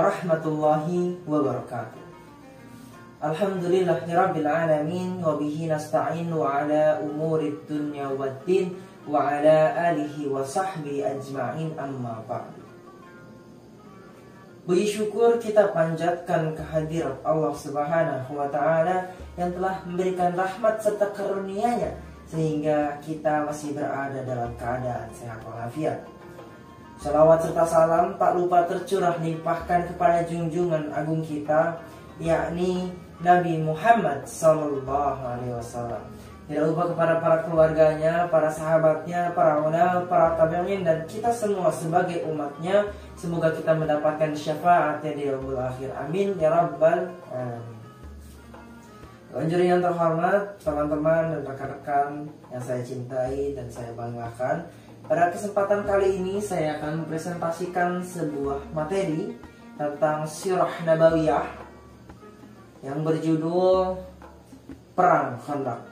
warahmatullahi wabarakatuh. Alhamdulillahirabbil alamin wa bihi nasta'inu ala umurid dunya waddin wa ala alihi wa sahbihi ajma'in, amma ba'du. Puji syukur kita panjatkan kehadirat Allah Subhanahu wa taala yang telah memberikan rahmat serta karunia-Nya sehingga kita masih berada dalam keadaan sehat walafiat. Salawat serta salam tak lupa tercurah limpahkan kepada junjungan agung kita, yakni Nabi Muhammad SAW. Tidak lupa kepada para keluarganya, para sahabatnya, para ulama, para tabi'in, dan kita semua sebagai umatnya. Semoga kita mendapatkan syafaatnya di yaumul akhir. Amin ya rabbal alamin. Lanjut yang terhormat, teman-teman dan rekan-rekan yang saya cintai dan saya banggakan. Pada kesempatan kali ini saya akan mempresentasikan sebuah materi tentang sirah nabawiyah yang berjudul Perang Khandaq.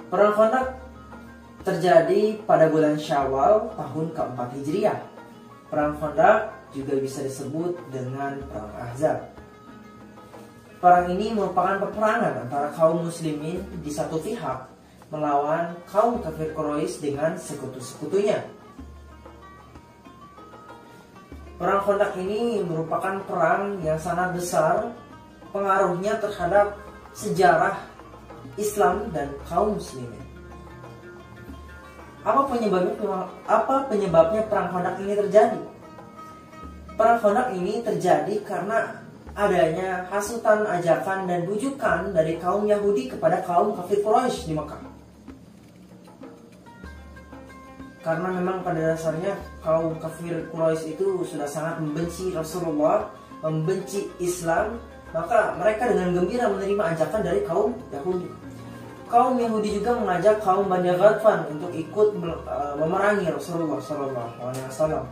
Perang Khandaq terjadi pada bulan Syawal tahun keempat Hijriah. Perang Khandaq juga bisa disebut dengan Perang Ahzab. Perang ini merupakan peperangan antara kaum muslimin di satu pihak melawan kaum kafir Quraisy dengan sekutu-sekutunya. Perang Khandaq ini merupakan perang yang sangat besar pengaruhnya terhadap sejarah Islam dan kaum muslimin. Apa penyebabnya perang Khandaq ini terjadi? Perang Khandaq ini terjadi karena adanya hasutan, ajakan, dan bujukan dari kaum Yahudi kepada kaum kafir Quraisy di Mekah. Karena memang pada dasarnya kaum kafir Quraisy itu sudah sangat membenci Rasulullah, membenci Islam, maka mereka dengan gembira menerima ajakan dari kaum Yahudi. Kaum Yahudi juga mengajak kaum Bani Ghatfan untuk ikut memerangi Rasulullah SAW.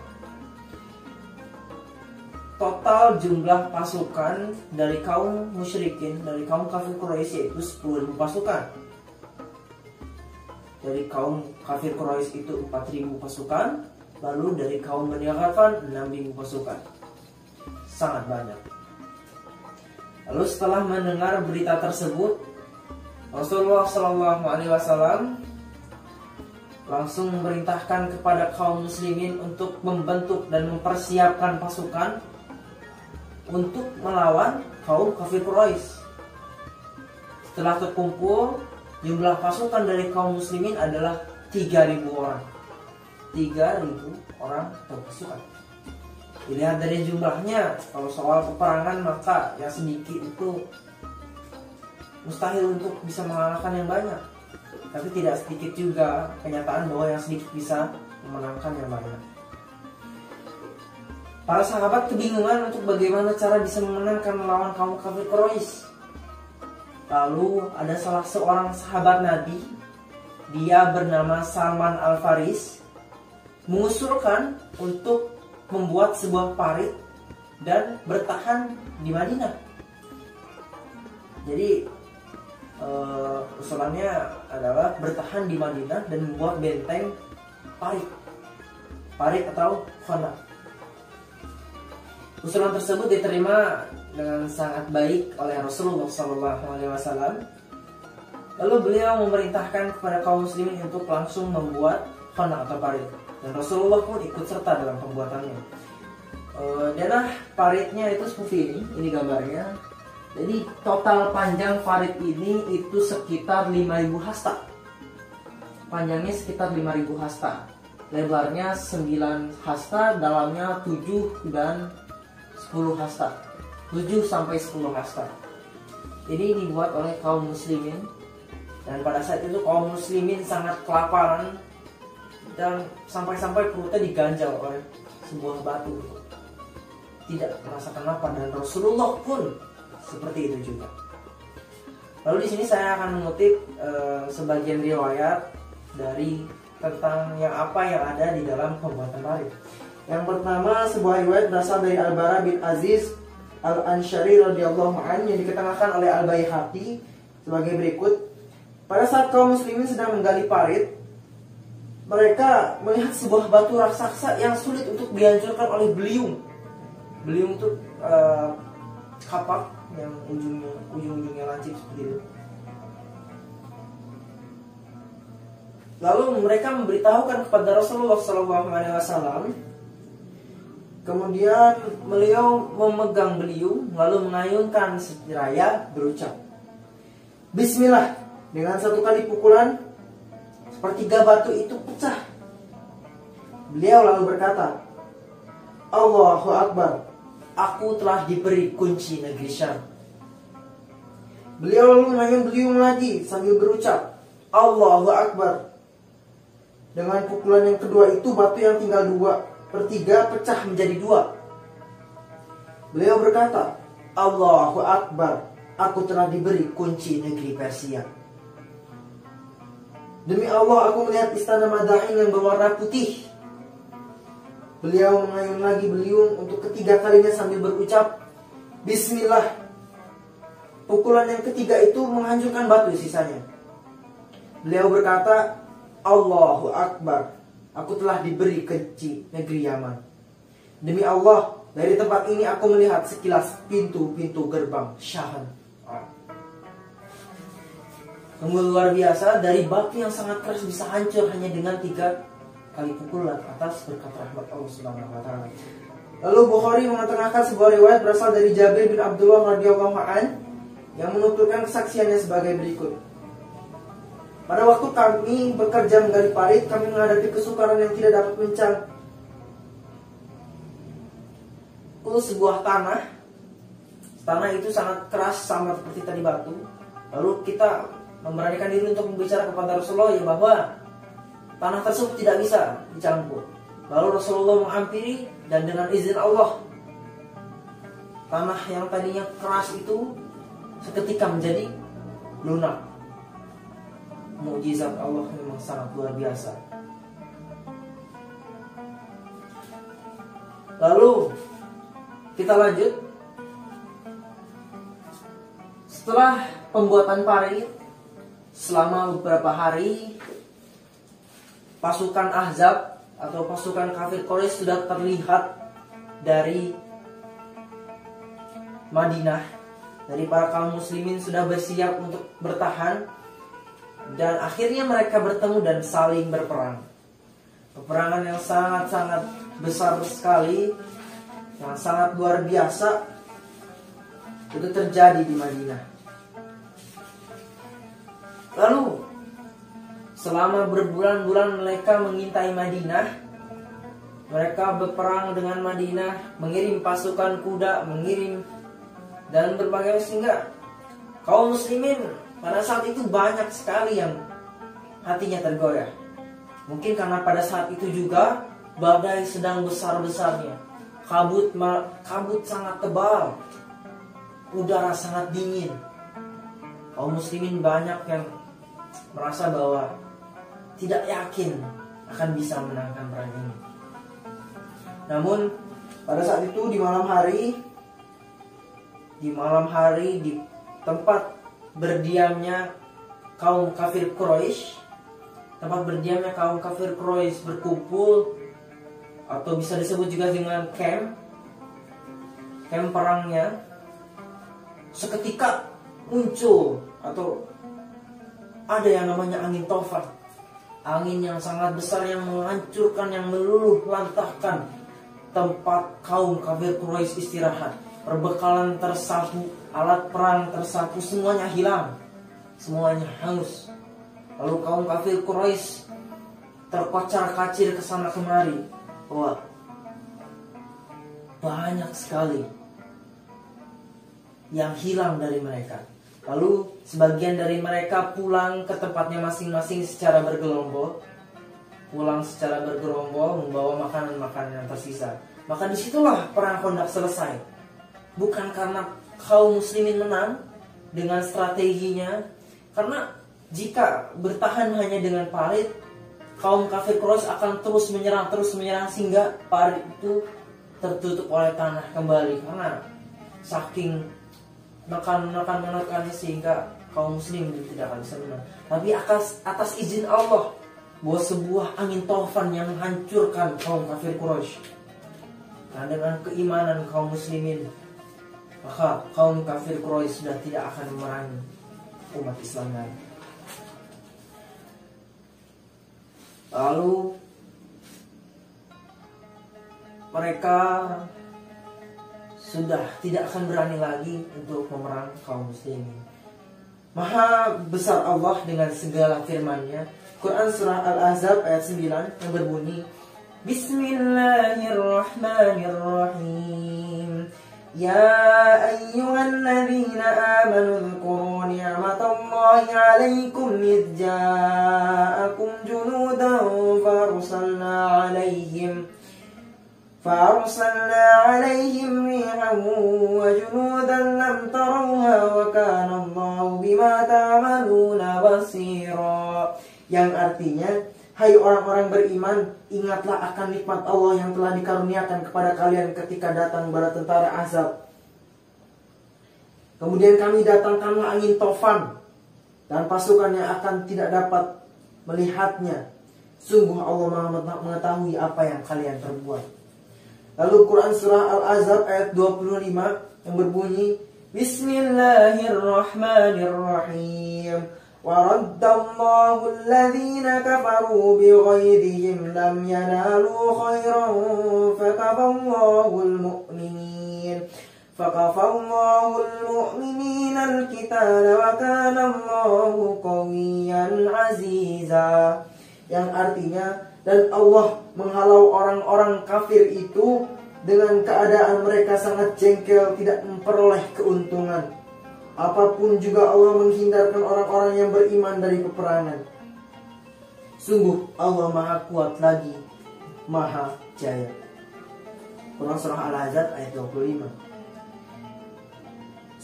Total jumlah pasukan dari kaum musyrikin, dari kaum kafir Quraisy yaitu 10.000 pasukan. Dari kaum kafir Quraisy itu 4.000 pasukan, lalu dari kaum Bani Ghatfan 6.000 pasukan. Sangat banyak. Lalu setelah mendengar berita tersebut, Rasulullah SAW langsung memerintahkan kepada kaum muslimin untuk membentuk dan mempersiapkan pasukan untuk melawan kaum kafir Quraisy. Setelah terkumpul, jumlah pasukan dari kaum muslimin adalah 3.000 orang. 3.000 orang pasukan. Dilihat dari jumlahnya, kalau soal peperangan maka yang sedikit itu mustahil untuk bisa mengalahkan yang banyak. Tapi tidak sedikit juga kenyataan bahwa yang sedikit bisa memenangkan yang banyak. Para sahabat kebingungan untuk bagaimana cara bisa memenangkan melawan kaum kafir Quraisy. Lalu ada salah seorang sahabat Nabi, dia bernama Salman Al-Faris, mengusulkan untuk membuat sebuah parit dan bertahan di Madinah. Jadi usulannya adalah bertahan di Madinah dan membuat benteng parit atau khandaq. Usulan tersebut diterima dengan sangat baik oleh Rasulullah SAW. Lalu beliau memerintahkan kepada kaum muslimin untuk langsung membuat khandaq atau parit, dan Rasulullah pun ikut serta dalam pembuatannya. Dan paritnya itu seperti ini gambarnya. Jadi total panjang parit ini itu sekitar 5.000 hasta. Panjangnya sekitar 5.000 hasta. Lebarnya 9 hasta, dalamnya 7 dan 10 hasta. 7 sampai 10 hasta. Ini dibuat oleh kaum muslimin. Dan pada saat itu kaum muslimin sangat kelaparan dan sampai-sampai perutnya diganjal oleh sebuah batu. Tidak merasakan lapar, dan Rasulullah pun seperti itu juga. Lalu di sini saya akan mengutip sebagian riwayat dari tentang yang ada di dalam pembuatan parit. Yang pertama, sebuah riwayat berasal dari Al-Bara bin Aziz Al-Ansyari radhiyallahu anhu yang diketerangan oleh Al-Baihaqi sebagai berikut. Pada saat kaum muslimin sedang menggali parit, mereka melihat sebuah batu raksasa yang sulit untuk dihancurkan oleh beliung beliung itu kapak yang ujung-ujungnya lancip seperti itu. Lalu mereka memberitahukan kepada Rasulullah SAW. Kemudian beliau memegang beliung lalu mengayunkan seraya berucap, Bismillah. Dengan satu kali pukulan, sepertiga batu itu pecah. Beliau lalu berkata, Allahu Akbar, aku telah diberi kunci negeri Syam. Beliau lalu mengayun beliung lagi sambil berucap, Allahu Akbar. Dengan pukulan yang kedua itu batu yang tinggal 2/3 pecah menjadi 2. Beliau berkata, Allahu Akbar, aku telah diberi kunci negeri Persia. Demi Allah, aku melihat istana Madain yang berwarna putih. Beliau mengayun lagi beliung untuk ketiga kalinya sambil berucap, Bismillah. Pukulan yang ketiga itu menghancurkan batu sisanya. Beliau berkata, Allahu Akbar, aku telah diberi kunci negeri Yaman. Demi Allah, dari tempat ini aku melihat sekilas pintu-pintu gerbang Syam. Sungguh luar biasa, dari batu yang sangat keras bisa hancur hanya dengan 3 kali pukulan atas berkat rahmat Allah Subhanahu wa taala. Lalu Bukhari mengetengahkan sebuah riwayat berasal dari Jabir bin Abdullah radhiyallahu an yang menuturkan kesaksiannya sebagai berikut. Pada waktu kami bekerja menggali parit, kami menghadapi kesukaran yang tidak dapat mencang. Sebuah tanah itu sangat keras sama seperti tadi batu. Lalu kita memberanikan diri untuk berbicara kepada Rasulullah ya bahwa tanah tersebut tidak bisa dicampur. Lalu Rasulullah menghampiri dan dengan izin Allah, tanah yang tadinya keras itu seketika menjadi lunak. Mukjizat Allah memang sangat luar biasa. Lalu kita lanjut. Setelah pembuatan parit, selama beberapa hari, pasukan Ahzab atau pasukan kafir Quraisy sudah terlihat dari Madinah. Dari para kaum muslimin sudah bersiap untuk bertahan. Dan akhirnya mereka bertemu dan saling berperang. Peperangan yang sangat-sangat besar sekali, yang sangat luar biasa, itu terjadi di Madinah. Lalu selama berbulan-bulan mereka mengintai Madinah. Mereka berperang dengan Madinah, mengirim pasukan kuda, mengirim dan berbagai, sehingga kaum muslimin pada saat itu banyak sekali yang hatinya tergoyah. Mungkin karena pada saat itu juga badai sedang besar-besarnya. Kabut sangat tebal. Udara sangat dingin. Kaum muslimin banyak yang merasa bahwa tidak yakin akan bisa menangkan perang ini. Namun pada saat itu di malam hari di tempat berdiamnya kaum kafir Quraisy, berkumpul, atau bisa disebut juga dengan camp perangnya, seketika muncul atau ada yang namanya angin tofan, angin yang sangat besar yang menghancurkan, yang meluluh lantahkan tempat kaum kafir Quraisy istirahat. Perbekalan tersapu, alat perang tersapu, semuanya hilang, semuanya hangus. Lalu kaum kafir Quraisy terkocar-kacir ke sana kemari. Wah, banyak sekali yang hilang dari mereka. Lalu sebagian dari mereka pulang ke tempatnya masing-masing secara bergerombol, membawa makanan-makanan yang tersisa. Maka disitulah perang Khandaq selesai. Bukan karena kaum muslimin menang dengan strateginya, karena jika bertahan hanya dengan parit, kaum kafir Quraisy akan terus menyerang sehingga parit itu tertutup oleh tanah kembali karena saking menekan sehingga kaum muslim tidak akan bisa menang. Tapi atas izin Allah, bahwa sebuah angin taufan yang menghancurkan kaum kafir Quraisy. Nah, dengan keimanan kaum muslimin, maka kaum kafir Quraisy sudah tidak akan memerangi umat Islam lagi. Lalu mereka sudah tidak akan berani lagi untuk memerang kaum muslimin. Maha besar Allah dengan segala firman-Nya. Quran surah Al-Ahzab ayat 9 yang berbunyi, Bismillahirrahmanirrahim. Ya ayyuhalladzina amanu dzkuru ni'matallahi 'alaikum idh ja'akum junudan فأرسلنا عليهم ريحا وجنودا لم تروها وكان الله بما تعملون بصيرا. Yang artinya, hai orang-orang beriman, ingatlah akan nikmat Allah yang telah dikaruniakan kepada kalian ketika datang bala tentara azab. Kemudian kami datangkanlah angin tofan, dan pasukannya akan tidak dapat melihatnya. Sungguh Allah Maha mengetahui apa yang kalian perbuat. Lalu Quran surah Al-Ahzab ayat 25 yang berbunyi, Bismillahirrahmanirrahim. وَرَدَّ اللَّهُ الَّذِينَ كَفَرُوا بِغَيْظِهِمْ لَمْ يَنَالُوا خَيْرًا فَكَفَى اللَّهُ الْمُؤْمِنِينَ الْقِتَالَ وَكَانَ اللَّهُ قَوِيًّا عَزِيزًا. Yang artinya, dan Allah menghalau orang-orang kafir itu dengan keadaan mereka sangat jengkel, tidak memperoleh keuntungan. Apapun juga Allah menghindarkan orang-orang yang beriman dari peperangan. Sungguh Allah Maha Kuat lagi Maha Jaya. Quran surah Al-Ahzab ayat 25.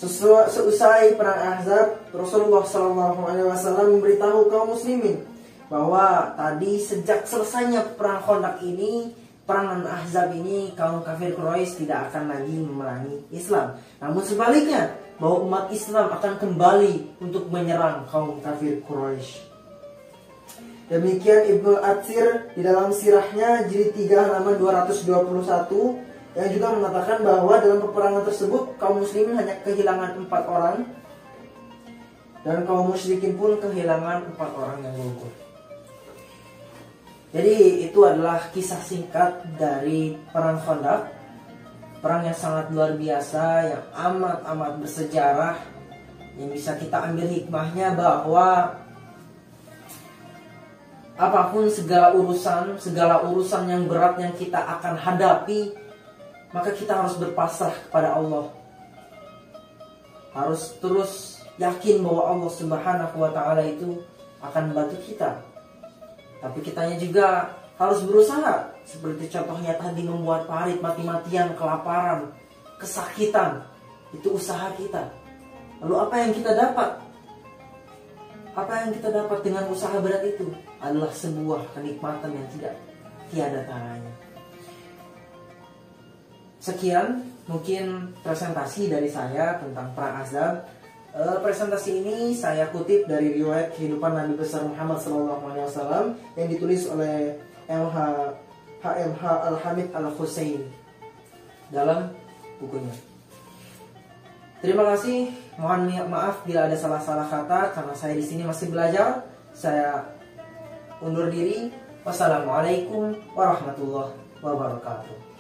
Seusai perang Ahzab, Rasulullah SAW memberitahu kaum muslimin bahwa tadi sejak selesainya perang Khandaq ini, perang Ahzab ini, kaum kafir Quraisy tidak akan lagi memerangi Islam. Namun sebaliknya, bahwa umat Islam akan kembali untuk menyerang kaum kafir Quraisy. Demikian Ibnu Atsir di dalam sirahnya jilid 3 halaman 221 yang juga mengatakan bahwa dalam peperangan tersebut kaum muslimin hanya kehilangan 4 orang dan kaum musyrikin pun kehilangan 4 orang yang gugur. Jadi itu adalah kisah singkat dari perang Khandaq, perang yang sangat luar biasa, yang amat bersejarah, yang bisa kita ambil hikmahnya bahwa apapun segala urusan yang berat yang kita akan hadapi, maka kita harus berpasrah kepada Allah. Harus terus yakin bahwa Allah Subhanahu wa Ta'ala itu akan membantu kita. Tapi kitanya juga harus berusaha. Seperti contohnya tadi, membuat parit mati-matian, kelaparan, kesakitan. Itu usaha kita. Lalu apa yang kita dapat? Apa yang kita dapat dengan usaha berat itu? Adalah sebuah kenikmatan yang tiada taranya. Sekian mungkin presentasi dari saya tentang perang Ahzab. Presentasi ini saya kutip dari riwayat kehidupan Nabi besar Muhammad SAW yang ditulis oleh HMH Al-Hamid Al-Husain dalam bukunya. Terima kasih. Mohon maaf bila ada salah-salah kata karena saya di sini masih belajar. Saya undur diri. Wassalamualaikum warahmatullahi wabarakatuh.